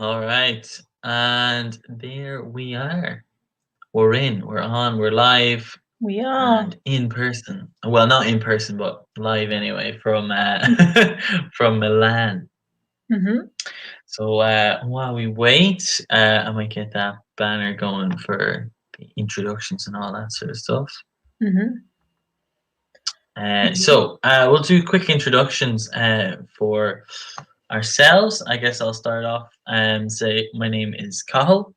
All right. And there we are. We're on, we're live We are. and in person. Well, not in person, but live anyway from from Milan. Mm-hmm. So while we wait, I might get that banner going for the introductions and all that sort of stuff. Mm-hmm. We'll do quick introductions for ourselves. I guess I'll start off and say my name is Cahill.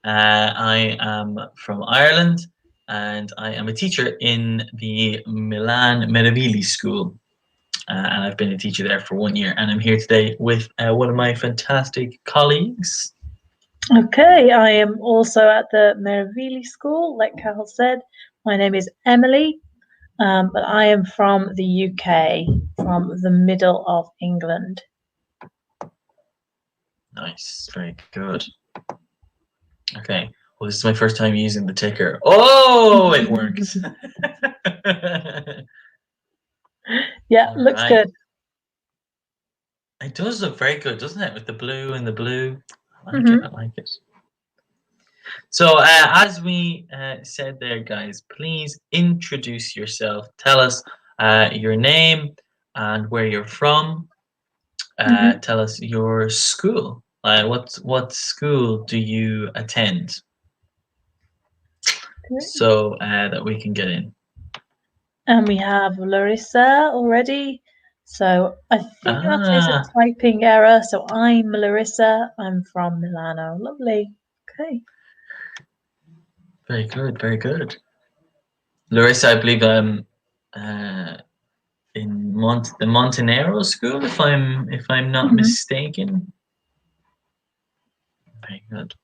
I am from Ireland and I am a teacher in the Milan Meravigli School. And I've been a teacher there for 1 year. And I'm here today with one of my fantastic colleagues. Okay, I am also at the Meravigli School, like Carol said. My name is Emily, but I am from the UK, from the middle of England. Nice, very good. Okay, well, this is my first time using the ticker. Oh, it worked. Yeah, All looks right. good. It does look very good, doesn't it? With the blue and the blue. I like it. I Mm-hmm. like it. So, as we said there, guys, please introduce yourself. Tell us your name and where you're from. Mm-hmm. Tell us your school. What school do you attend? Okay. So that we can get in. And we have Larissa already. So I think that is a Ah, typing error. So I'm Larissa. I'm from Milano. Lovely. Okay. very good, very good. Larissa, I believe uh, in the Montenero school, if I'm not Mm-hmm. mistaken. Very good.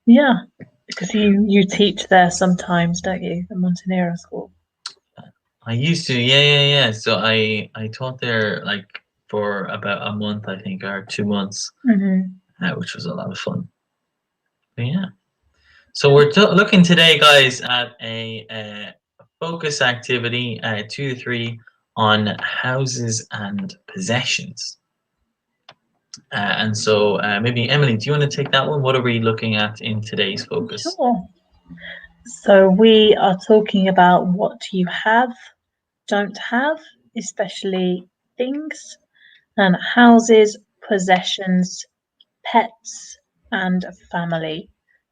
Yeah, because you teach there sometimes, don't you? The Montenero School. I used to, yeah, yeah, yeah. So I taught there like for about a month, I think, or 2 months, Mm-hmm. which was a lot of fun. But yeah. So we're looking today, guys, at a focus activity, 2 to 3, on houses and possessions. And so maybe Emily, do you want to take that one? What are we looking at in today's focus? Sure. So we are talking about what you have, don't have, especially things, and houses, possessions, pets, and family.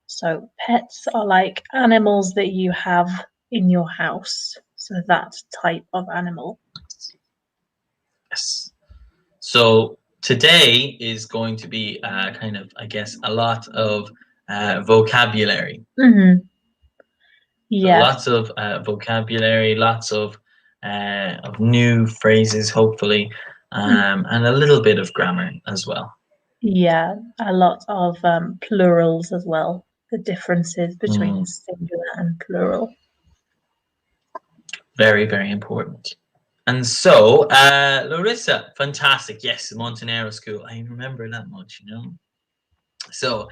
So pets are like animals that you have in your house. So that type of animal. Yes. So today is going to be kind of, I guess, a lot of vocabulary. Mm-hmm. So Yes. lots of vocabulary, lots of new phrases, hopefully, and a little bit of grammar as well. Yeah, a lot of plurals as well, the differences between Mm, singular and plural. very, very important. And so, Larissa, fantastic. Yes, the Montenero School. I remember that much. So,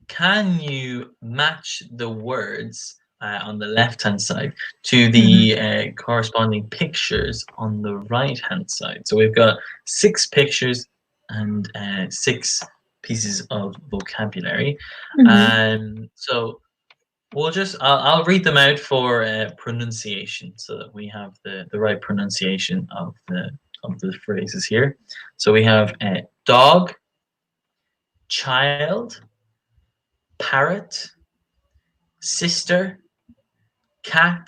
can you match the words on the left-hand side to Mhm. the corresponding pictures on the right-hand side? So we've got 6 pictures and 6 pieces of vocabulary. Mhm. So I'll read them out for pronunciation so that we have the right pronunciation of the phrases here. So we have dog, child, parrot, sister, cat,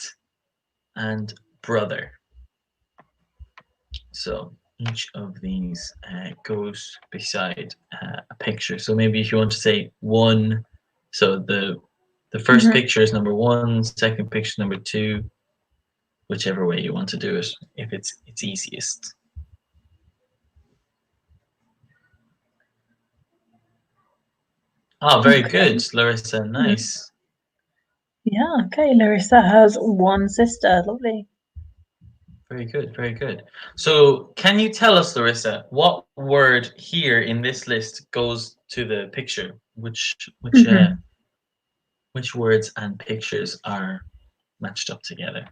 and brother. So each of these goes beside a picture. So maybe if you want to say one, so the first Mhm. picture is number one, second picture number two, whichever way you want to do it, if it's easiest. Oh, very good, Okay. Larissa. Mhm. Nice. Yeah. Okay. Larissa has one sister. Lovely. Very good. Very good. So, can you tell us, Larissa, what word here in this list goes to the picture? Mhm. Which words and pictures are matched up together?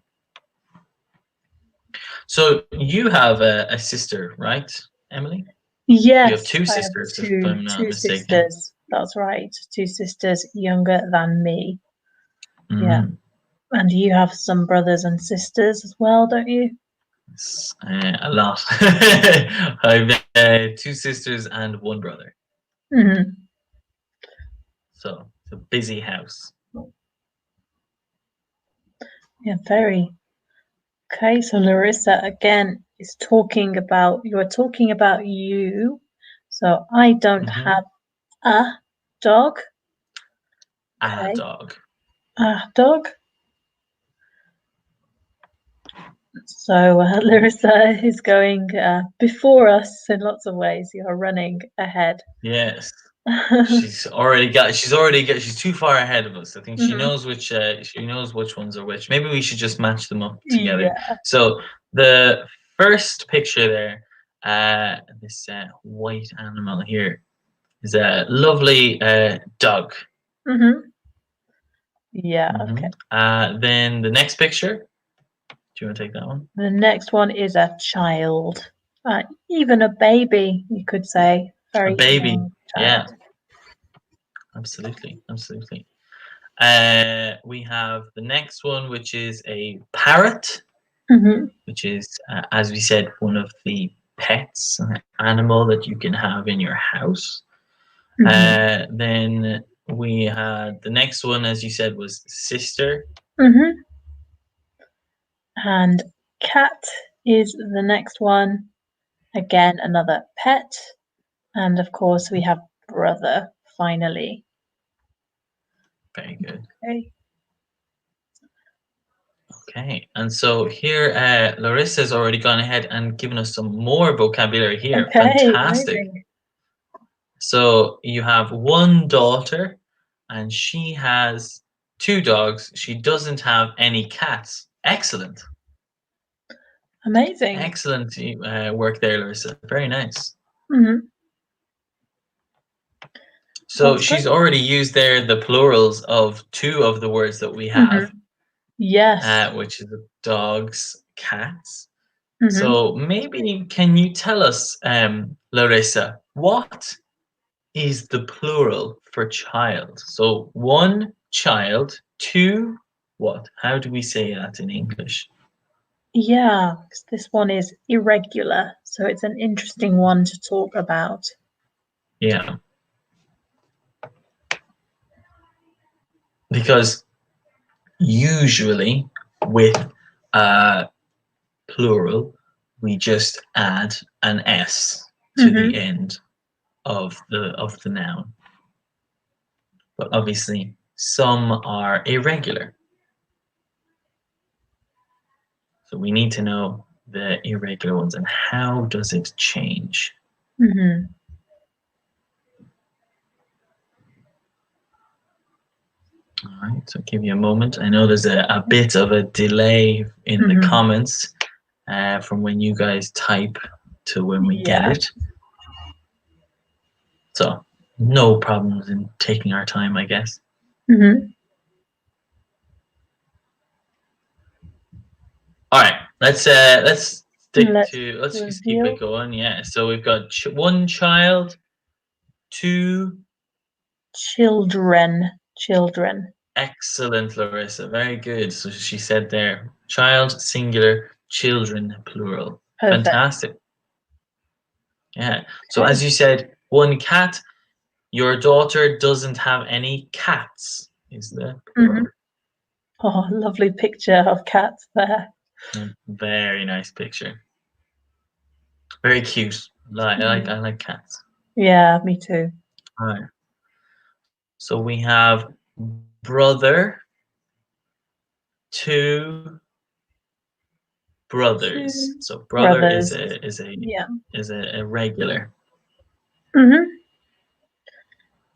So, you have a sister, right, Emily? Yes, You have two I have sisters, if I'm not two mistaken. sisters. That's right. Two sisters younger than me. Yeah. Mm. And you have some brothers and sisters as well, don't you? It's, a lot. I've two sisters and one brother, Hmm. so it's a busy house. Yeah, very. Okay, so Larissa again is talking about, you're talking about you. So I don't Hmm. have a dog. A Okay, dog. a dog. So Larissa is going before us in lots of ways. You're running ahead. Yes. Hmm. She's too far ahead of us. I think she knows which ones are which. Maybe we should just match them up together. Yeah. So the first picture there, this white animal here is a lovely dog. Hmm. Yeah, Hmm. okay. Then the next picture, do you want to take that one? The next one is a child. Even a baby, you could say. A Very baby. young Yeah, child. absolutely, absolutely. We have the next one, which is a parrot, Hmm. which is, as we said, one of the pets, an animal that you can have in your house. Hmm. Then we had the next one, as you said, was sister. Hmm. And cat is the next one. Again, another pet. And of course, we have brother finally. Very good. Okay. Okay, and so here, Larissa's already gone ahead and given us some more vocabulary here. Okay, Fantastic. amazing. So you have one daughter, and she has two dogs. She doesn't have any cats. Excellent. Amazing. Excellent work there, Larissa. Very nice. Hmm. So That's she's great. already used there the plurals of two of the words that we have, Hmm. Yes. which is dogs, cats. Hmm. So maybe can you tell us, Larissa, what is the plural for child? So one child, two what? How do we say that in English? Yeah, 'cause this one is irregular, so it's an interesting one to talk about. Yeah, because usually with plural, we just add an s to the Hmm. end of the noun. But obviously, some are irregular. So we need to know the irregular ones and how does it change? Hmm. All right, so give you a moment. I know there's a bit of a delay in the Hmm. comments from when you guys type to when we get Yeah. it. So no problems in taking our time, I guess. Hmm. All right, let's stick Let's to let's just keep it reveal going. Yeah, so we've got one child, two. children. Children. Excellent, Larissa. Very good. So she said there, child singular, children plural. Perfect. Fantastic. Yeah. So Okay. as you said, one cat. Your daughter doesn't have any cats. Is the Hmm. plural? Oh, lovely picture of cats there. Very nice picture. Very cute. I Mm. like cats. Yeah, me too. All right. So we have brother, two brothers. Two So brother is brothers. a is a Yeah. is a regular. Hmm.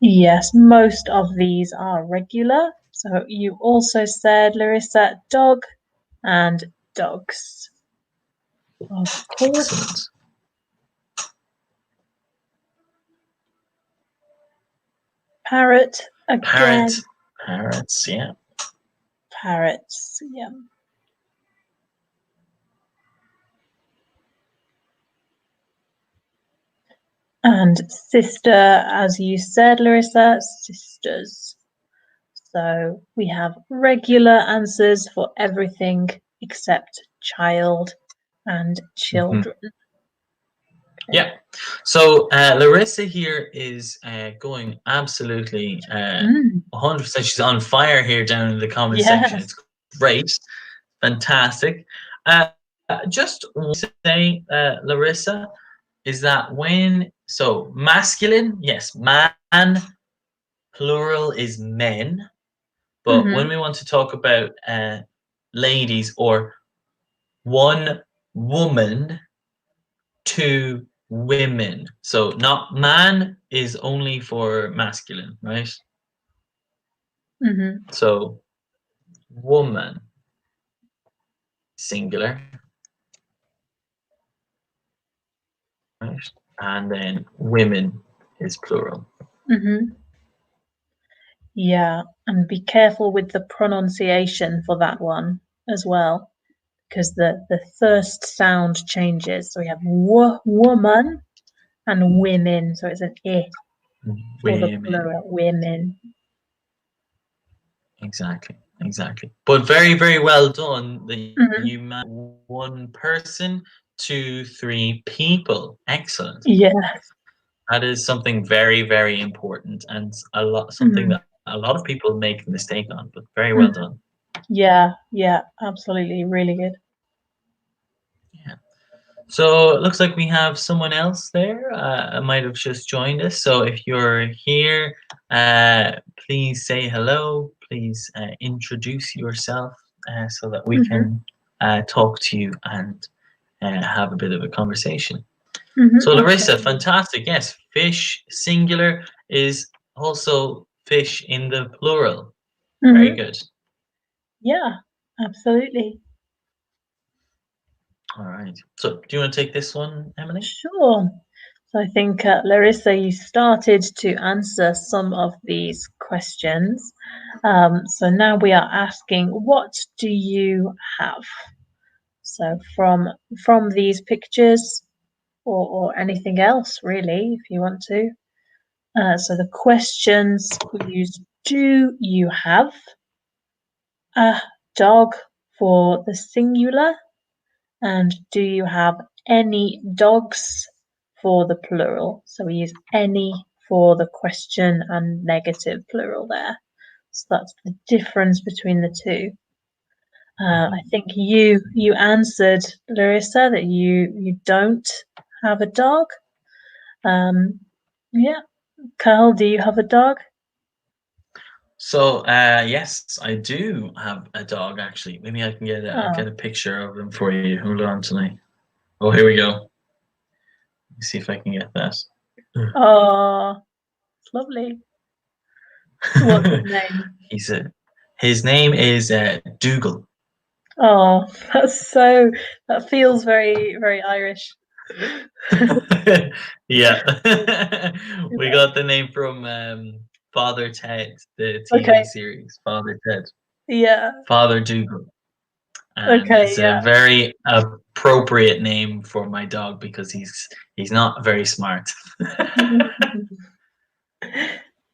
Yes, most of these are regular. So you also said, Larissa, dog and dogs. Of course. Excellent. Parrot Parrot, again. parrots. Yeah. Parrots. Yeah. And sister, as you said, Larissa, sisters. So we have regular answers for everything except child and children. Yeah. So Larissa here is going absolutely 100%. She's on fire here down in the comment section. Yes. It's great. Fantastic. Just want to say, Larissa, is that so masculine, yes, man, plural is men. But when we want to talk about ladies or one woman, two women. So not man is only for masculine, right? So woman, singular, right? And then women is plural. Yeah, and be careful with the pronunciation for that one as well, because the first sound changes. So we have woman and women, so it's an I for the plural, women. Exactly. But very, very well done that you met one person, 2, 3 people. Excellent. Yes. That is something very, very important and something that a lot of people make a mistake on, but very well done. Yeah, absolutely. Really good. Yeah. So it looks like we have someone else there. Might have just joined us. So if you're here, please say hello. Please introduce yourself so that we can talk to you and have a bit of a conversation. So Larissa, fantastic. Yes, fish singular is also fish in the plural. Very good. Yeah, absolutely. All right. So do you want to take this one, Emily? Sure. So I think, Larissa, you started to answer some of these questions. So now we are asking, what do you have? So from these pictures or anything else, really, if you want to. So the questions we use, do you have a dog for the singular? And do you have any dogs for the plural? So we use any for the question and negative plural there. So that's the difference between the two. I think you answered, Larissa, that you don't have a dog. Yeah. Carl, do you have a dog? So yes, I do have a dog actually. Maybe I can get a picture of him for you. Hold on tonight. Oh, here we go. Let me see if I can get that. Oh, it's lovely. What's his name? His name is Dougal. Oh, that feels very, very Irish. Yeah. We got the name from Father Ted, the TV series. Father Ted. Yeah. Father Dougal. And it's a very appropriate name for my dog because he's not very smart.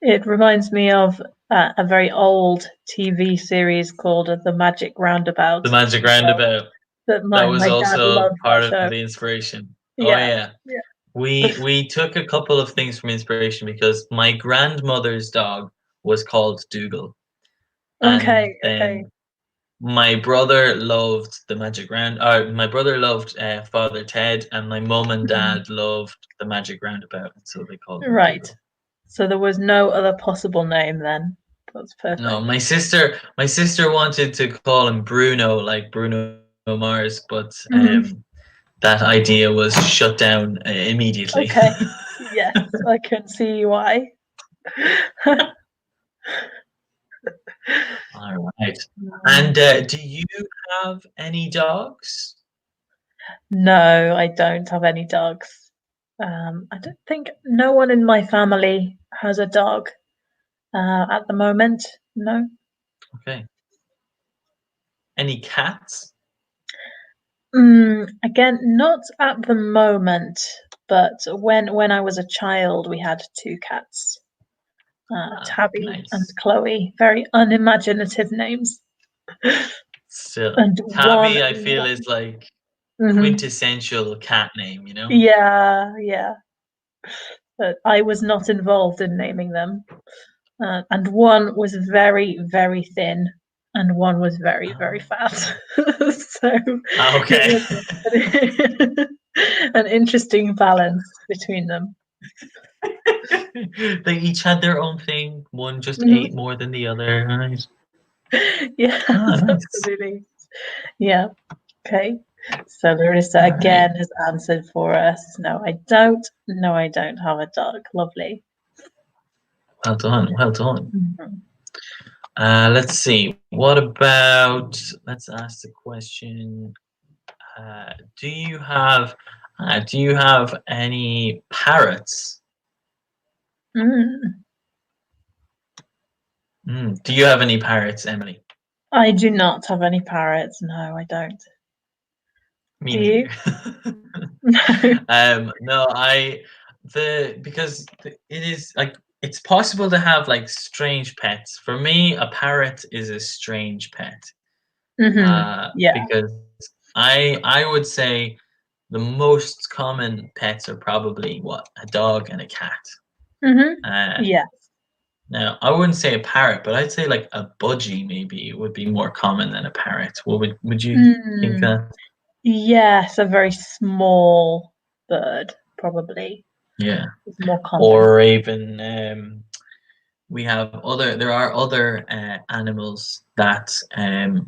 It reminds me of a very old TV series called The Magic Roundabout. The Magic Roundabout. That was my dad also loved part that show. of the inspiration. Yeah. Oh yeah. We took a couple of things from inspiration because my grandmother's dog was called Dougal. Okay. My brother loved the Magic Round. My brother loved Father Ted, and my mum and dad loved the Magic Roundabout, so they called him Right. Dougal. So there was no other possible name then. That's perfect. No, my sister wanted to call him Bruno, like Bruno Mars, but that idea was shut down immediately. Okay. Yes, I can see why. All right. And do you have any dogs? No, I don't have any dogs. I don't think no one in my family has a dog at the moment. No. Okay. Any cats? Again, not at the moment. but when I was a child, we had two cats, Tabby and Nice. Chloe. Very unimaginative names. Still, And Tabby, I feel is like Mhm. quintessential cat name, you know? Yeah, yeah. But I was not involved in naming them. And one was very, very thin, and one was very, very Oh. fat. So it Okay. was an interesting balance between them. They each had their own thing. One just Mhm. ate more than the other. Right. Yes, Oh, nice. absolutely. Yeah. Okay. So Larissa All right. again has answered for us. No, I don't. No, I don't have a dog. Lovely. Well done. Well done. Mhm. Let's see. What about? Let's ask the question. Do you have? Do you have any parrots? Mm. Do you have any parrots, Emily? I do not have any parrots. No, I don't. Me Do you? neither. No. No, because it is like it's possible to have like strange pets. For me, a parrot is a strange pet. Yeah. Because I would say the most common pets are probably what a dog and a cat. hmm Uh, Yeah. Now I wouldn't say a parrot, but I'd say like a budgie maybe would be more common than a parrot. Would you think Mm. that? Yes, a very small bird, probably. Yeah. Is more common. Or even there are other animals that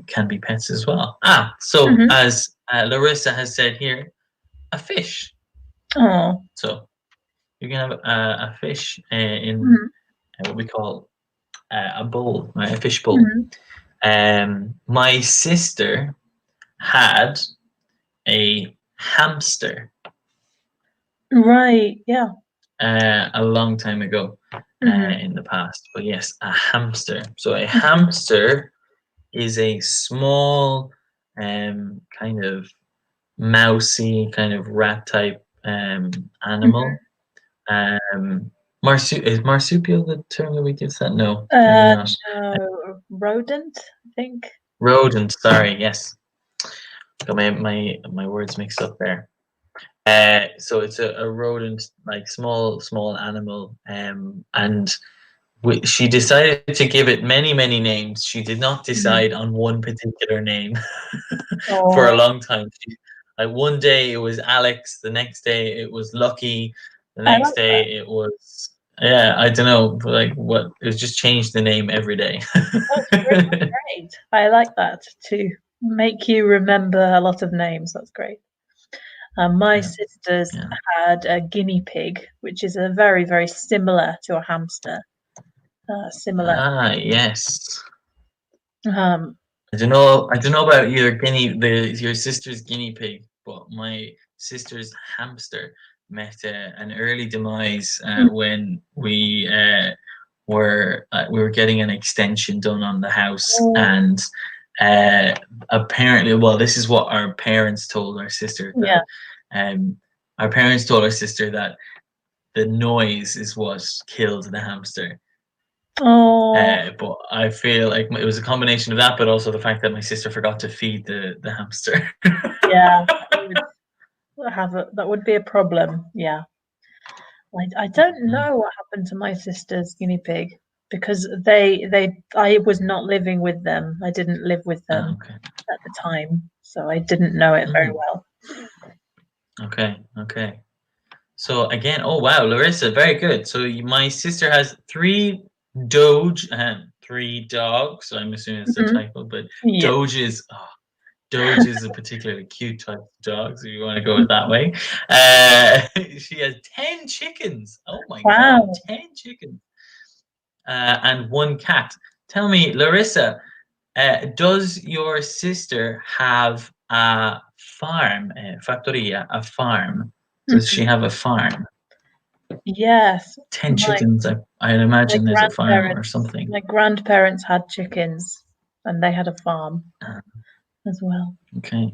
can be pets as well. So hmm as Larissa has said here, a fish. Oh. So you can have a fish in hmm what we call a bowl, right? A fish bowl. hmm My sister had a hamster Right. Yeah. a long time ago hmm in the past. But yes, a hamster. So a hamster is a small, kind of mousy, kind of rat type hmm animal. Is marsupial the term that we give that? No, maybe Uh, not. no, rodent, I think. Rodent. Sorry. Yes, got my words mixed up there. So it's a rodent, like small animal, and she decided to give it many names. She did not Mhm. decide on one particular name for a Oh, long time. Like one day it was Alex, the next day it was Lucky, the I next like that. day it was yeah, I don't know, like what it was just changed the name every day. That's really great. I like that to make you remember a lot of names. That's great. My Yeah, sisters yeah. had a guinea pig, which is a very, very similar to a hamster. Similar. Yes. Um, I don't know about your sister's guinea pig, but my sister's hamster met an early demise when we were getting an extension done on the house, oh, and uh, apparently, well, this is what our parents told our sister yeah. that um, our parents told our sister that the noise is what killed the hamster. Oh, But I feel like it was a combination of that, but also the fact that my sister forgot to feed the hamster. yeah. That would be a problem. Yeah. I don't Mm. know what happened to my sister's guinea pig because I was not living with them. I didn't live with them Okay. at the time, so I didn't know it very Mm. well. Okay. Okay. So again, oh wow, Larissa, very good. So my sister has three dogs. So I'm assuming it's a hmm typo, but Yeah. Doge is a particularly cute type of dog. So you want to go it that way. She has 10 chickens. Oh my God, Wow. 10 chickens. And one cat. Tell me, Larissa, does your sister have a farm, factoria, a farm? Does she Mhm. have a farm? Yes, 10 chickens, I'd my imagine there's a farm or grandparents something. my grandparents had chickens, and they had a farm Uh, as well. okay.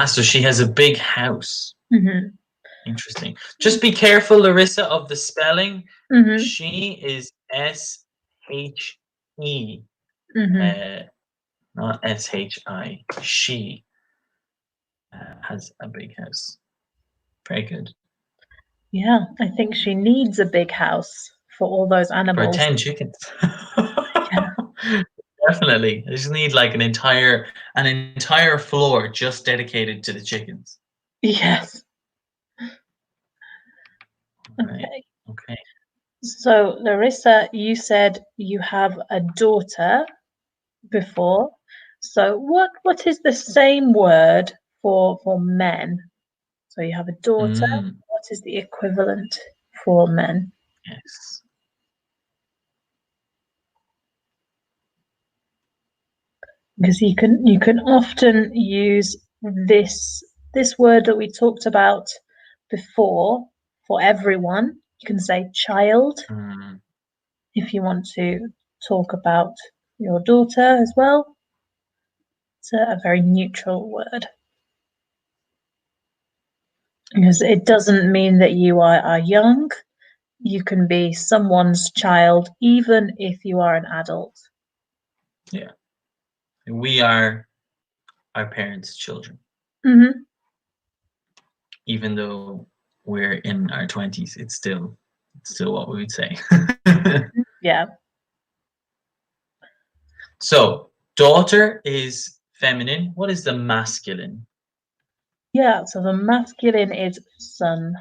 So she has a big house. hmm Interesting. Just be careful, Larissa, of the spelling. Mm-hmm. She is S-H-E, Mm-hmm. not S-H-I. She has a big house. Very good. Yeah, I think she needs a big house for all those For animals. 10 chickens. Yeah. Definitely. I just need like an entire floor just dedicated to the chickens. Yes. Right. Okay. Okay. So, Larissa, you said you have a daughter before. So, what is the same word for men? So you have a daughter. What is the equivalent for men? Yes. Because you can often use this word that we talked about before for everyone. You can say child if you want to talk about your daughter as well. It's a very neutral word because it doesn't mean that you are young. You can be someone's child even if you are an adult. Yeah. We are our parents' children. Mm-hmm. Even though we're in our 20s, it's still what we would say. Yeah. So, daughter is feminine. What is the masculine? Yeah, so the masculine is son.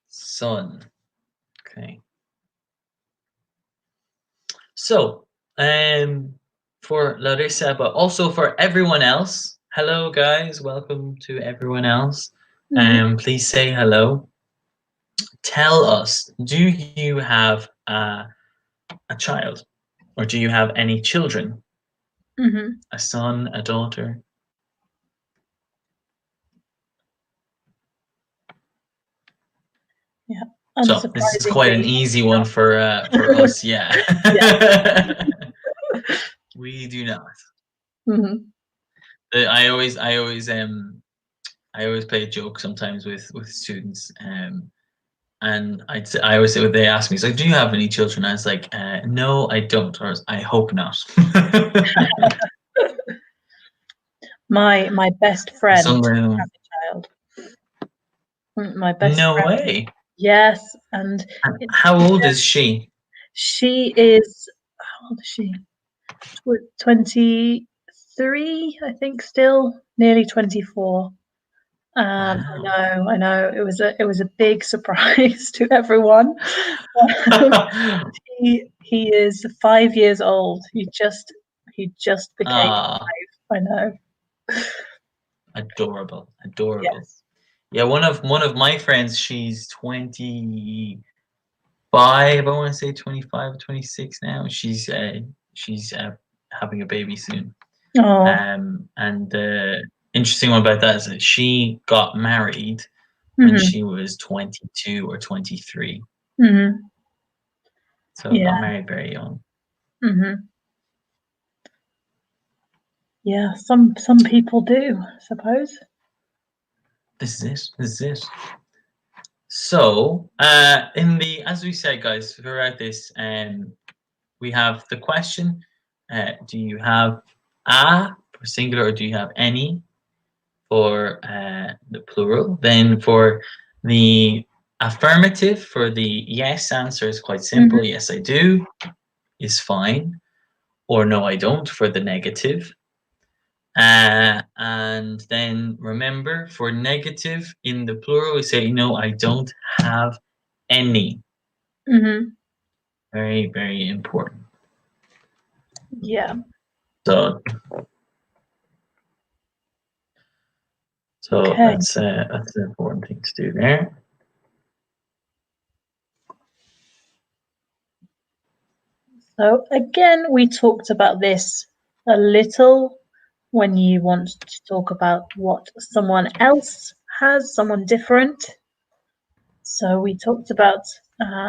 Son. Okay. So, for Larissa, but also for everyone else, hello guys, welcome to everyone else. Please say hello. Tell us, do you have a child, or do you have any children? Mm-hmm. A son, a daughter? Yeah. So this is quite an Unsurprisingly. easy one for us, yeah. Yeah. We do not. Mm-hmm. I always play a joke sometimes with students, and I always say when they ask me, so do you have any children? I was like, no, I don't, or I hope not. My best friend Somewhere. has a child. My best No friend. way. Yes, and How old is she? she is, how old is she? 23, I think, still nearly 24. Wow. I know. It was a big surprise to everyone. He is 5 years old. He just became Ah, 5. I know. adorable, adorable. Yes. Yeah, one of my friends, she's 25. I want to say 25, 26 now. She's having a baby soon. Oh. And the interesting one about that is that she got married when Hmm. she was 22 or 23. Hmm. So got Yeah. married very young. Hmm. Yeah. Some people do, I suppose. This is it. This is it. So, as we said, guys, throughout this, we have the question: do you have a for singular, or do you have any for the plural? Then for the affirmative, for the yes answer is quite simple. Hmm. Yes, I do is fine, or no, I don't for the negative. And then remember, for negative in the plural, we say no, I don't have any. Hmm. Very, very important. Yeah. So, Okay. that's an important thing to do there. So again, we talked about this a little when you want to talk about what someone else has, someone different. So we talked about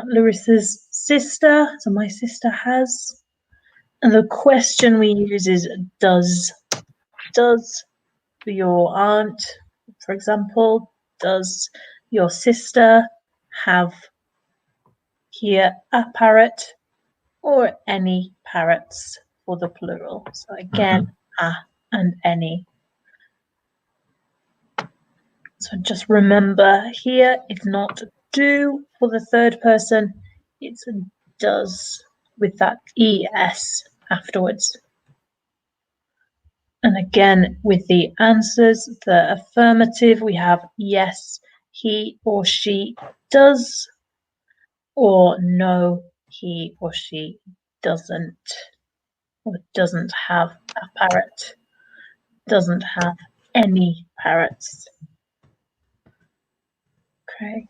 Larissa's sister. So my sister has, and the question we use is does your aunt, for example, does your sister have here a parrot or any parrots for the plural? So again, a and any. So just remember here, it's not do for the third person, it's does with that es afterwards. And again, with the answers, the affirmative, we have yes, he or she does, or no, he or she doesn't, or doesn't have a parrot, doesn't have any parrots. Okay.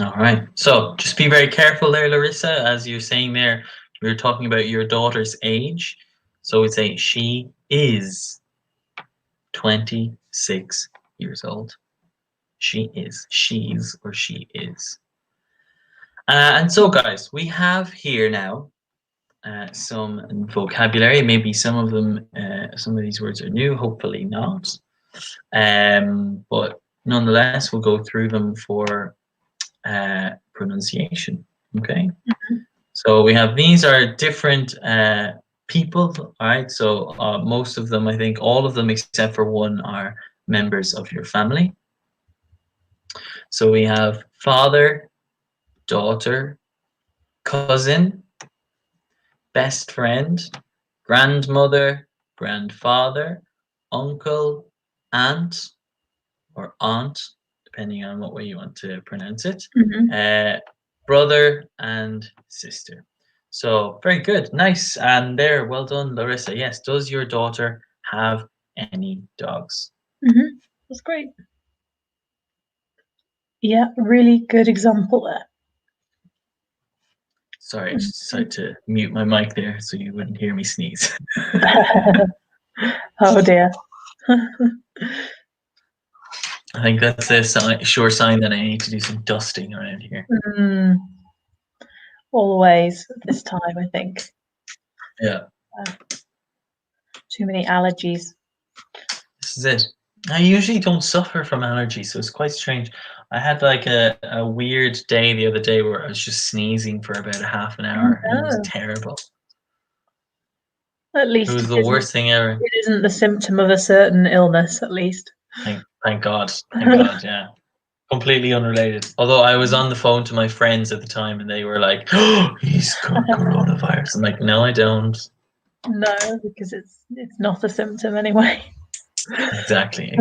All right. So just be very careful there, Larissa. As you're saying there, you're talking about your daughter's age. So we'd say she is 26 years old. She is. She's or she is. And so, guys, we have here now some vocabulary. Maybe some of them, some of these words are new. Hopefully not. But nonetheless, we'll go through them for pronunciation. Okay. So we have, these are different people. All right. So most of them, I think all of them except for one, are members of your family. So we have father, daughter, cousin, best friend, grandmother, grandfather, uncle, aunt, or aunt, depending on what way you want to pronounce it, brother and sister. So very good, nice, and there, well done, Larissa. Yes, does your daughter have any dogs? That's great. Yeah, really good example there. Sorry, I just decided to mute my mic there so you wouldn't hear me sneeze. Oh dear. I think that's a sure sign that I need to do some dusting around here. Always at this time, I think. Yeah. Too many allergies. This is it. I usually don't suffer from allergies, so it's quite strange. I had like a weird day the other day where I was just sneezing for about a half an hour. Oh, And it was no. terrible. At least it was the worst thing ever. It isn't the symptom of a certain illness, at least. Thank God. Thank God, yeah. Completely unrelated. Although I was on the phone to my friends at the time and they were like, oh, he's got coronavirus. I'm like, no, I don't. No, because it's not a symptom anyway. Exactly.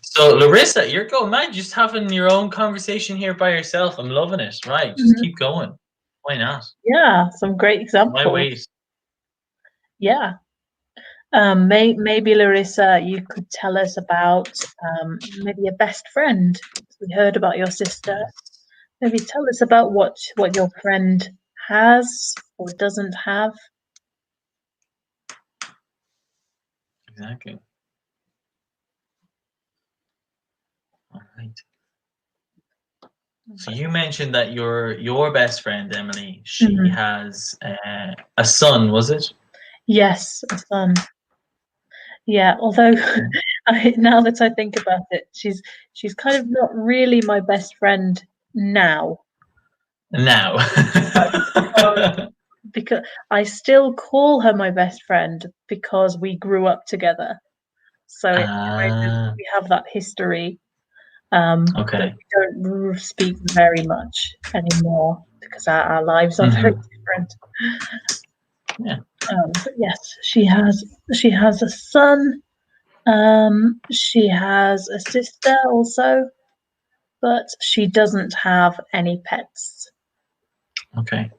So Larissa, you're going mad, just having your own conversation here by yourself. I'm loving it. Right, just keep going. Why not? Yeah, some great examples. Why wait? Yeah. Maybe Larissa, you could tell us about maybe a best friend. We heard about your sister. Maybe tell us about what your friend has or doesn't have. Exactly. All right. So you mentioned that your best friend, Emily, she has a son, was it? Yes, a son. Yeah, although now that I think about it, she's kind of not really my best friend now. Because I still call her my best friend because we grew up together. So we have that history. Okay. But we don't speak very much anymore because our lives are very different. Yeah. But yes, she has a son. She has a sister also, but she doesn't have any pets. Okay.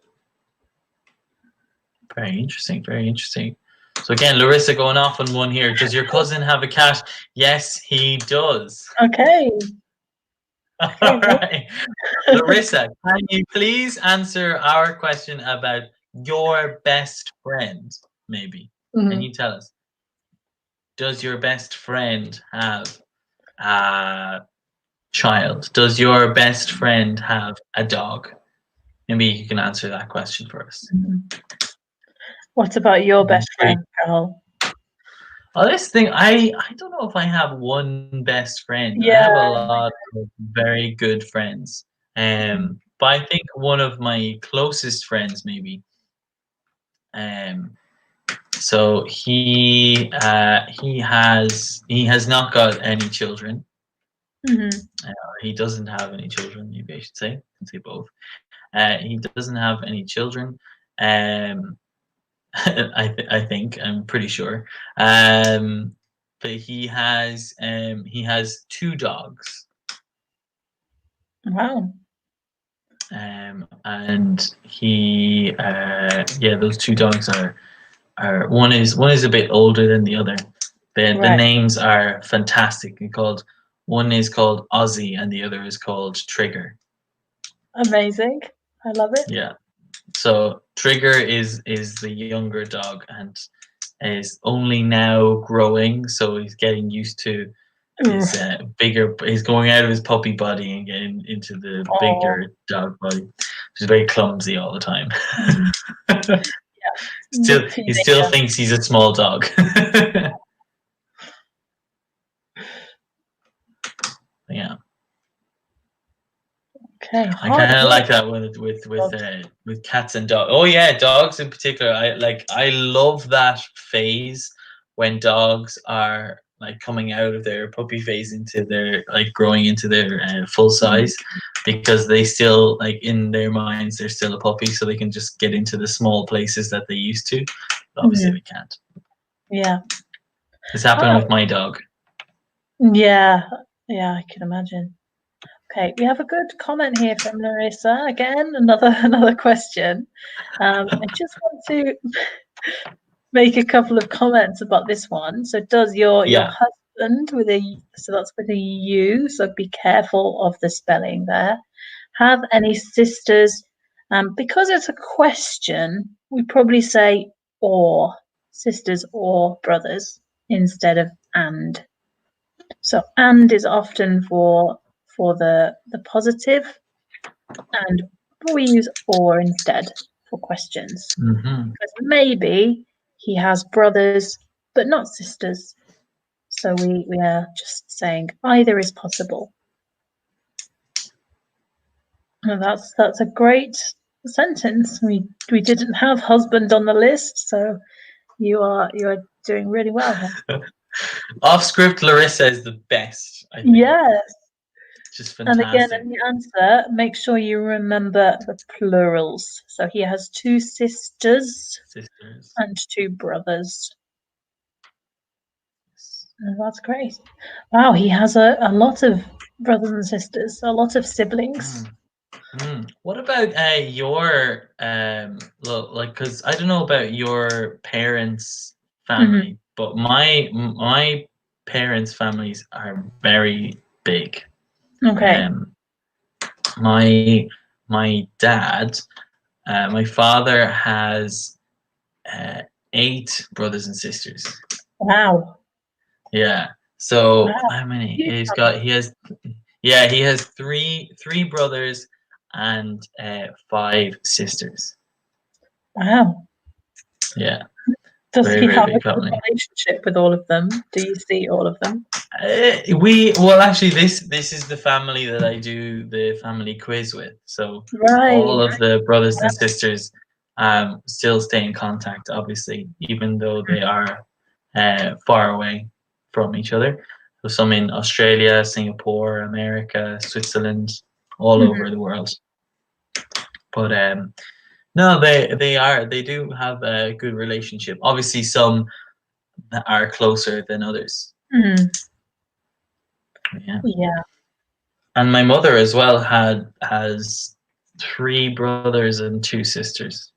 Very interesting. Very interesting. So again, Larissa going off on one here. Does your cousin have a cat? Yes, he does. Okay. All right. Larissa, can you please answer our question about your best friend, maybe? Can you tell us? Does your best friend have a child? Does your best friend have a dog? Maybe you can answer that question for us. What about your best Pretty- friend, Carol? Oh, this thing, I don't know if I have one best friend. I Yeah. have a lot of very good friends. But I think one of my closest friends, maybe. Um, so he has not got any children. Hmm. He doesn't have any children. Maybe I should say. I can say both. He doesn't have any children. Um, I think I'm pretty sure. But he has two dogs. Wow. And those two dogs are one is a bit older than the other. The Right. names are fantastic. One is called Ozzy and the other is called Trigger. Amazing. I love it. Yeah. So Trigger is the younger dog and is only now growing, so he's getting used to his bigger. He's going out of his puppy body and getting into the Oh. bigger dog body. He's very clumsy all the time. He still thinks he's a small dog. Yeah. Okay. I kind of like that with cats and dogs. Oh yeah, dogs in particular. I love that phase when dogs are like coming out of their puppy phase into their like growing into their full size, because they still like in their minds they're still a puppy, so they can just get into the small places that they used to. But obviously they can't. Yeah. This happened with my dog. Yeah, I can imagine. Okay, we have a good comment here from Larissa. Again, another question. I just want to make a couple of comments about this one. So, does your husband so that's with a U? So be careful of the spelling there. Have any sisters? Because it's a question, we probably say or sisters or brothers instead of and. So and is often for the positive, and we use or instead for questions. Because maybe he has brothers but not sisters. So we are just saying either is possible. And that's a great sentence. We didn't have husband on the list, so you are doing really well here. Off script, Larissa is the best, I think. Yes. Just fantastic. And again, in the answer, make sure you remember the plurals. So he has two sisters and two brothers. Oh, that's great. Wow, he has a lot of brothers and sisters, a lot of siblings. What about your because I don't know about your parents' family, but my parents' families are very big. Okay. My dad, my father has 8 brothers and sisters. Wow. Yeah. So how many? He has three brothers and 5 sisters. Wow. Yeah. Does he have a good relationship with all of them? Do you see all of them? Actually, this is the family that I do the family quiz with. So all of the brothers and sisters still stay in contact, obviously, even though they are far away from each other. So some in Australia, Singapore, America, Switzerland, all over the world. But no, they do have a good relationship. Obviously, some are closer than others. Yeah. And my mother as well has 3 brothers and 2 sisters.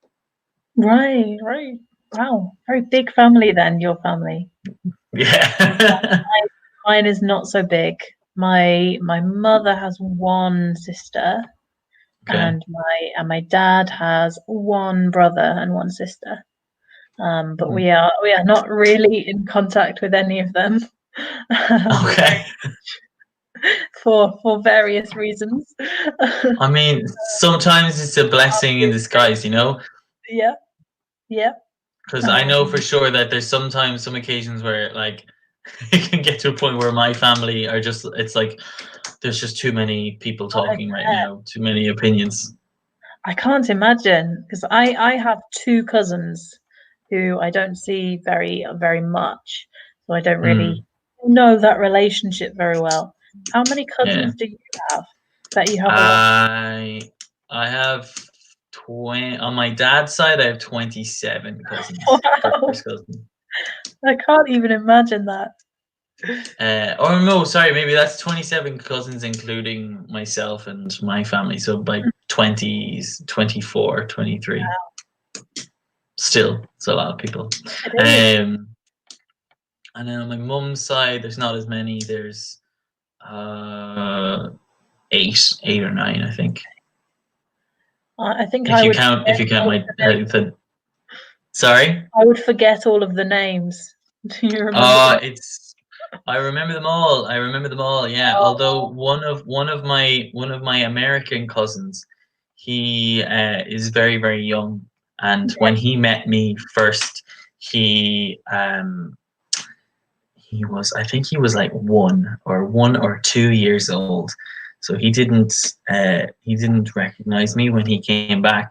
Right. Wow, very big family then, your family. Yeah. Mine is not so big. My mother has 1 sister, and my dad has 1 brother and 1 sister. But we are not really in contact with any of them. Okay. For various reasons. I mean, sometimes it's a blessing in disguise, you know? Yeah. because I know for sure that there's sometimes some occasions where like it can get to a point where my family are just it's like there's just too many people talking right now, too many opinions. I can't imagine because I have two cousins who I don't see very much, so I don't really know that relationship very well. How many Yeah. cousins do you have? That you have a lot. I have 20 on my dad's side. I have 27 cousins. Wow, First cousin. I can't even imagine that. Or no, sorry, maybe that's 27 cousins, including myself and my family. So by 20s, 24, 23. Still, it's a lot of people. It is. And then on my mum's side, there's not as many. There's eight or nine, I think. I think If I you would count, if forget you count all of my, the names. sorry. I would forget all of the names. Do you remember them? I remember them all. I remember them all. Yeah. Although Oh, one of my American cousins, he is very very young, and when he met me first, he was I think he was like 1 or 2 years old, so he didn't recognize me when he came back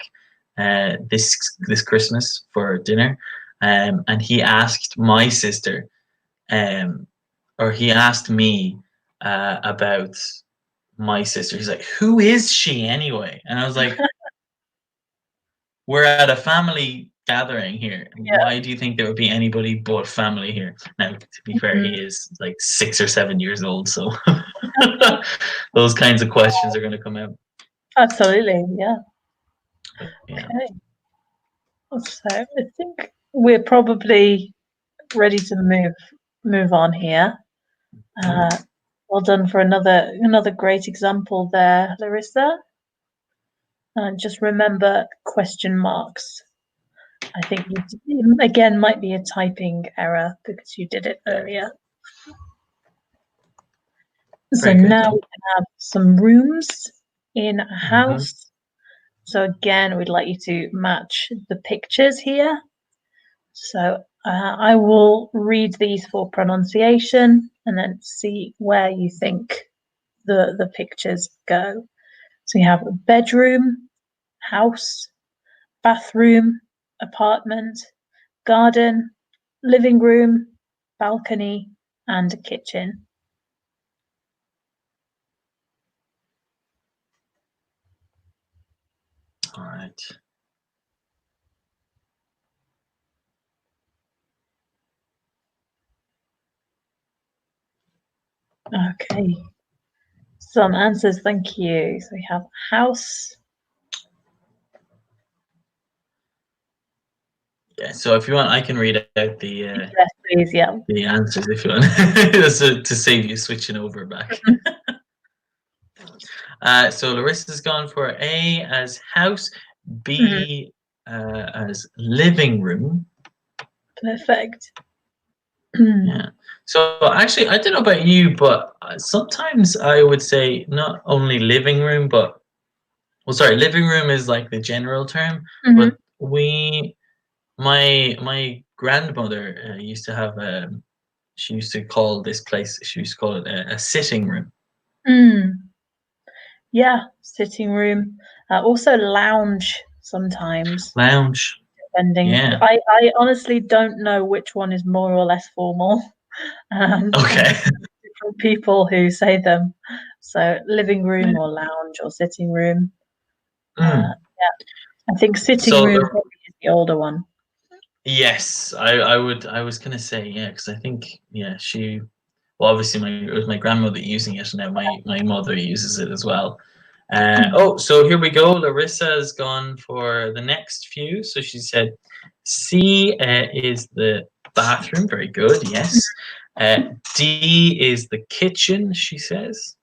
this Christmas for dinner, and he asked my sister um, or he asked me about my sister. He's like, "Who is she anyway?" And I was like, "We're at a family gathering here. yeah. Why do you think there would be anybody but family here?" Now, to be fair, Mhm. he is like 6 or 7 years old, so those kinds of questions are going to come out. Absolutely, yeah. But yeah. Okay. So I think we're probably ready to move on here. Uh, well done for another great example there, Larissa. And just remember question marks. I think you again might be a typing error because you did it earlier. So Very good now though. we can have some rooms in a Mm-hmm. house. So again, we'd like you to match the pictures here. So I will read these for pronunciation and then see where you think the pictures go. So you have a bedroom, house, bathroom, apartment, garden, living room, balcony, and kitchen. All right. Okay. Some answers, thank you. So we have house. Yeah. So if you want, I can read out Yes, please, yeah. the answers if you want, just to save you switching over back. So Larissa's gone for A as house, Mhm. B as living room. Perfect. Yeah. So actually, I don't know about you, but sometimes I would say not only living room, but well, sorry, living room is like the general term, Mhm. but my grandmother used to have she used to call this place, she used to call it a sitting room. Mm. Yeah, sitting room. Also lounge sometimes, Lounge. depending. Yeah. I honestly don't know which one is more or less formal. And Okay. different people who say them. So living room or lounge or sitting room. Mm. Yeah, I think sitting So room probably is the older one. yes, I was gonna say yeah, because I think yeah well obviously it was my grandmother using it, and now my mother uses it as well. Oh, so here we go. Larissa has gone for the next few. So she said C is the bathroom. Very good. Yes. D is the kitchen. She says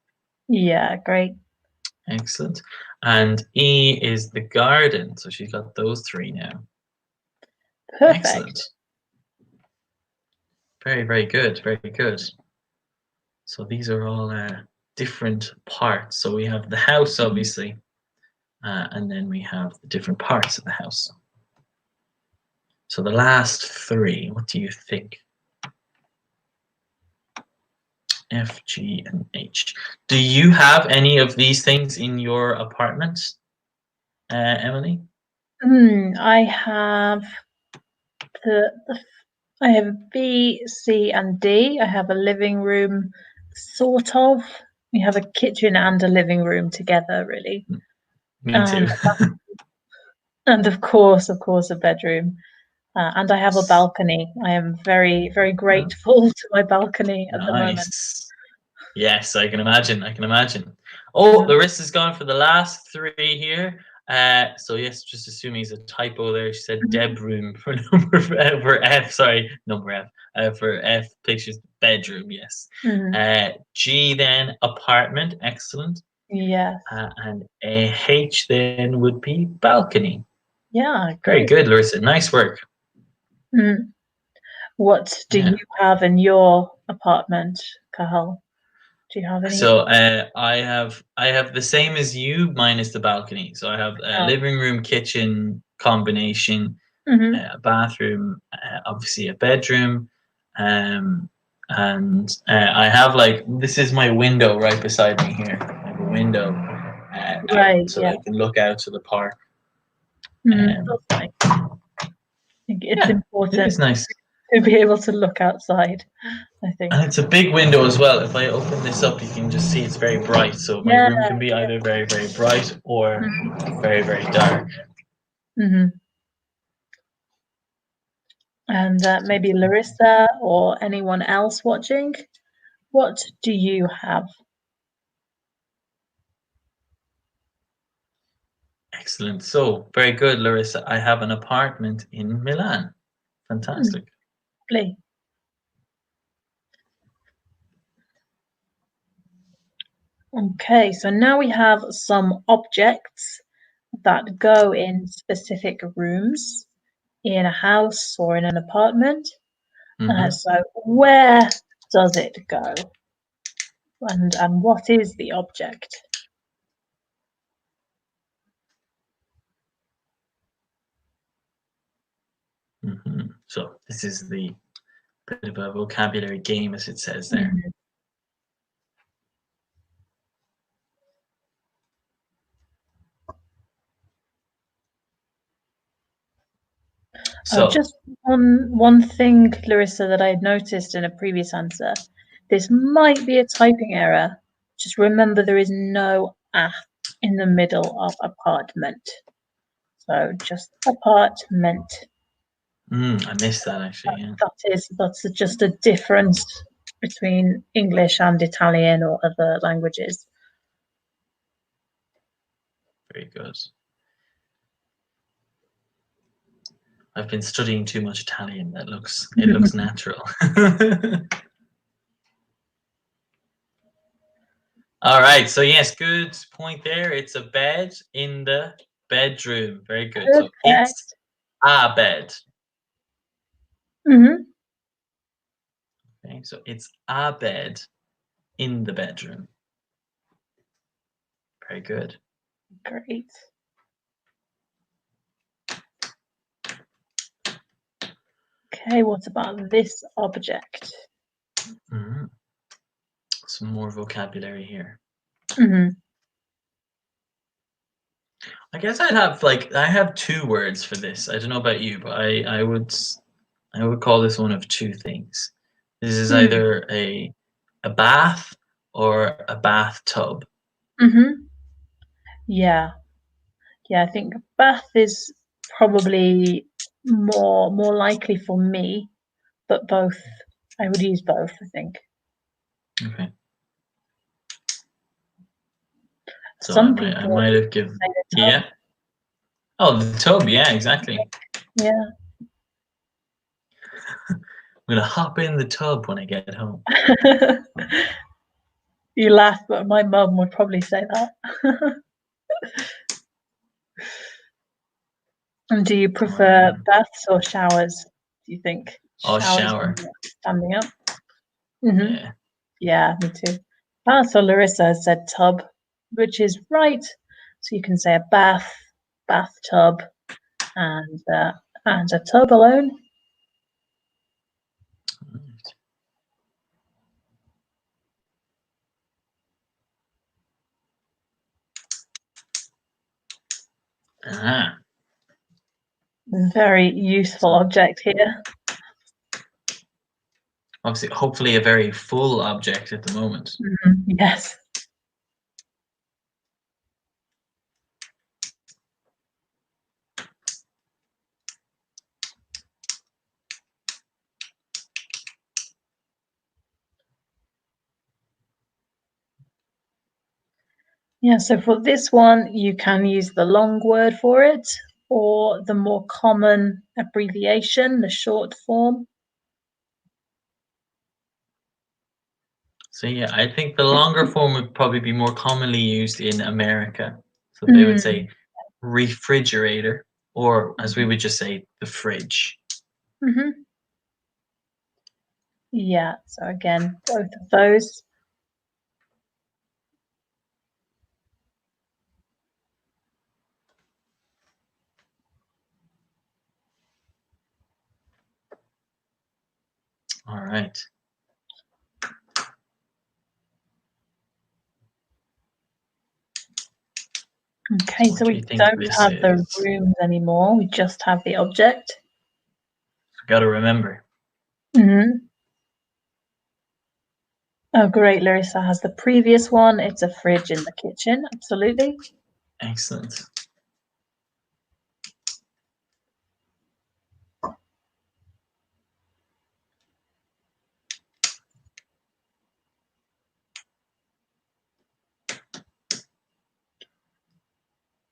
Yeah, great. excellent, and E is the garden. So she's got those three now. Excellent. Perfect. Very, very good. Very good. So these are all different parts. So we have the house, obviously, and then we have the different parts of the house. So the last three, what do you think? F, G, and H. Do you have any of these things in your apartment, Emily? I have I have B, C, and D. I have a living room, sort of. We have a kitchen and a living room together, really. Me too. And of course, a bedroom. And I have a balcony. I am very, very grateful to my balcony at the moment. Nice. Yes, I can imagine. I can imagine. Oh, Larissa's gone for the last three here. So yes, just assuming it's a typo there. She said Deb room for for F. Sorry, number F. For F, pictures bedroom. Yes. G then apartment. Excellent. Yes. And a H then would be balcony. Yeah, Very great. good, Larissa. Nice work. What do you have in your apartment, Cathal? Do you have any? So I have the same as you, minus the balcony. So I have a living room, kitchen combination, a bathroom, obviously a bedroom, and I have like, this is my window right beside me here. I have a window, so I can look out to the park. That's nice. I think it's important. It is nice to be able to look outside, I think. And it's a big window as well. If I open this up, you can just see it's very bright. So my room can be either very, very bright or very, very dark. And maybe Larissa or anyone else watching, what do you have? Excellent. So very good, Larissa. I have an apartment in Milan. Fantastic. Lovely. Okay, so now we have some objects that go in specific rooms in a house or in an apartment. So where does it go? And what is the object? So this is the bit of a vocabulary game, as it says there. So just one thing, Larissa, that I had noticed in a previous answer. This might be a typing error. Just remember there is no "a" in the middle of apartment. So just apartment. I missed that actually. Yeah. That's just a difference between English and Italian or other languages. Very good. I've been studying too much Italian. It looks natural. All right. So yes, good point there. It's a bed in the bedroom. Very good. So it's a bed. Okay, so it's a bed in the bedroom. Very good. Great. Okay, what about this object? Some more vocabulary here. I guess I'd have I have two words for this. I don't know about you, but I would call this one of two things. This is either a bath or a bathtub. Yeah, I think bath is probably more likely for me, but both. I would use both, I think. Okay. So Some I people might have given Oh, the tub. Yeah, exactly. Yeah. I'm gonna hop in the tub when I get home. You laugh, but my mum would probably say that. And do you prefer baths or showers? Do you think? Shower. Standing up. Yeah. Yeah, me too. So Larissa has said tub, which is right. So you can say a bath, bathtub, and a and a Toblerone. Ah, Very useful object here. obviously, hopefully a very full object at the moment. Yes. Yeah, so for this one, you can use the long word for it or the more common abbreviation, the short form. So yeah, I think the longer form would probably be more commonly used in America. So they would say refrigerator, or as we would just say, the fridge. Yeah, so again, both of those. All right. Okay, so we don't have the rooms anymore. We just have the object. Got to remember. Oh, great. Larissa has the previous one. It's a fridge in the kitchen. Absolutely. Excellent.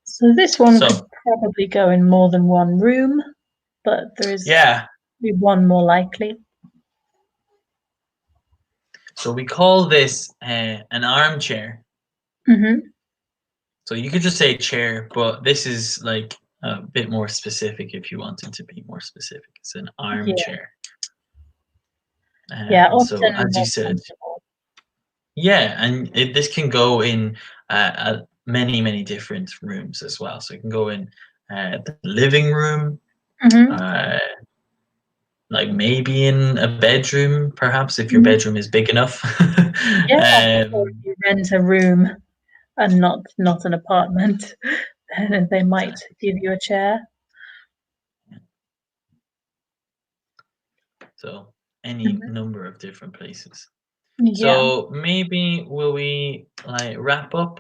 So this one could probably go in more than one room, but there is one more likely. So we call this an armchair. So you could just say chair, but this is like a bit more specific if you wanted to be more specific. It's an armchair. Yeah, so as you said, and this can go in many different rooms as well. So it can go in the living room, like maybe in a bedroom, perhaps if your bedroom is big enough. If you rent a room and not an apartment, then they might give you a chair. So any number of different places. Yeah. So maybe will we like wrap up?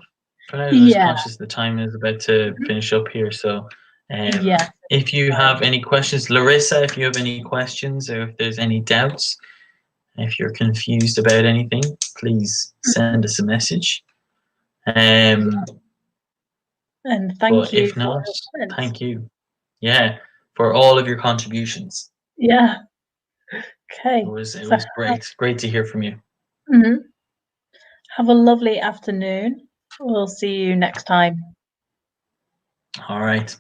For now, I'm just conscious the time is about to finish up here. So if you have any questions, Larissa, if you have any questions or if there's any doubts, if you're confused about anything, please send us a message. And thank you. If not, thank you. Yeah, for all of your contributions. Yeah. Okay. It was great. Great to hear from you. Have a lovely afternoon. We'll see you next time. All right.